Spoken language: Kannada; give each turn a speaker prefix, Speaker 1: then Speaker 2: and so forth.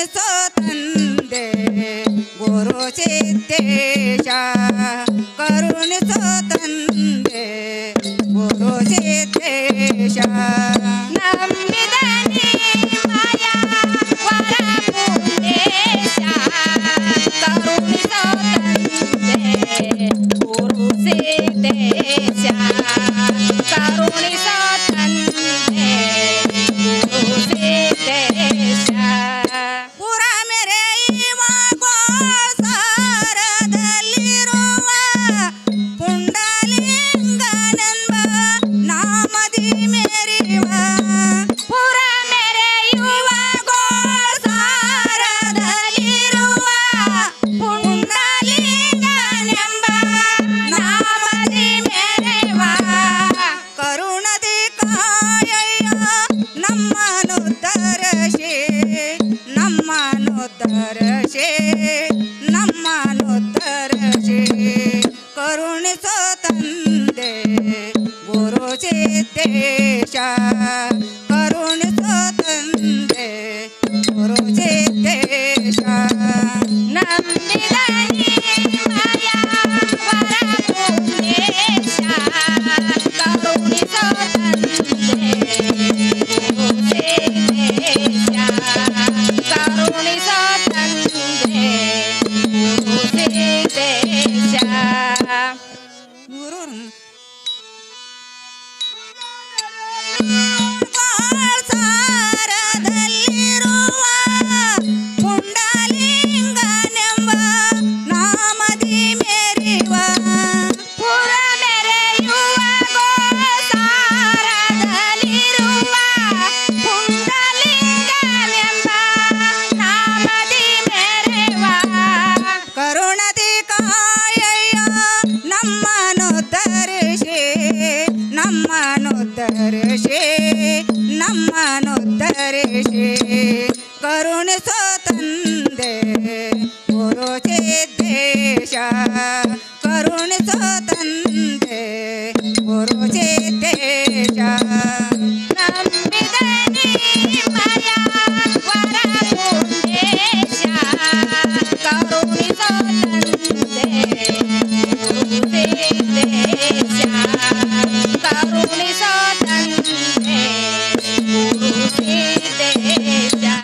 Speaker 1: ಕರುಣಿಸೋ ತಂದೆ ಗುರು ಸಿದ್ದೇಶ ಕರುಣಿಸೋ ತಂದೆ ಗುರು ಸಿದ್ದೇಶ
Speaker 2: ನಂಬಿದ ಮಾಯ ವರ ಪುಂಡೇಶ ಕರುಣಿಸೋ ತಂದೆ ಗುರು ಸಿದ್ದೇಶ ಕರುಣಿಸೋ ತಂದೆ ಗುರು ಸಿದ್ದೇಶ
Speaker 1: ಪುರ ಮೆರೆಯುವ ಗೋಸಾರದಲ್ಲಿರುವ ಪುಂಡಲಿಂಗನೆಂಬ ನಾಮದಿ ಮೆರೆಯುವ
Speaker 2: ಪುರ ಮೆರೆಯುವ
Speaker 1: ಗೋಸಾರದಲ್ಲಿರುವ ಪುಂಡಲಿಂಗನೆಂಬ ನಾಮದಿ ಮೆರೆಯುವ ಕರುಣದಿ ಕಾಯಯ್ಯ ನಮ್ಮನು ತರಶೆ ನಮ್ಮನು ತರಶೆ ನಮ್ಮನು ತರಶೆ ಕರುಣಿಸೋ ತಂದೆ ಗುರು ಸಿದ್ದೇಶ ಕರುಣಿಸೋ ತಂದೆ ಗುರು ಸಿದ್ದೇಶ
Speaker 2: ನಂಬಿದ ಮಾಯ ವರ ಪುಂಡೇಶ ಕರುಣಿಸೋ ತಂದೆ ಗುರು ಸಿದ್ದೇಶ ಕರುಣಿಸೋ ತಂದೆ ಗುರು ಸಿದ್ದೇಶ
Speaker 1: ಗುರು ಸಾರದಲ್ಲಿರುವ ಪುಂಡಲಿಂಗನೆಂಬ ನಾಮದಿ ಮೆರೆಯುವ
Speaker 2: ಪುರ ಮೆರೆಯುವ ಗೋಸಾರದಲ್ಲಿರುವ ಪುಂಡಲಿಂಗನೆಂಬ ನಾಮದಿ ಮೆರೆಯುವ
Speaker 1: ಕರುಣದಿ ಕಾಯಯ್ಯ ನಮ್ಮನು ತರಿಸೆ ನಮ್ಮನು ತರಿಸೆ ನಮ್ಮನು ತರಿಸೆ ಕರುಣಿಸೋ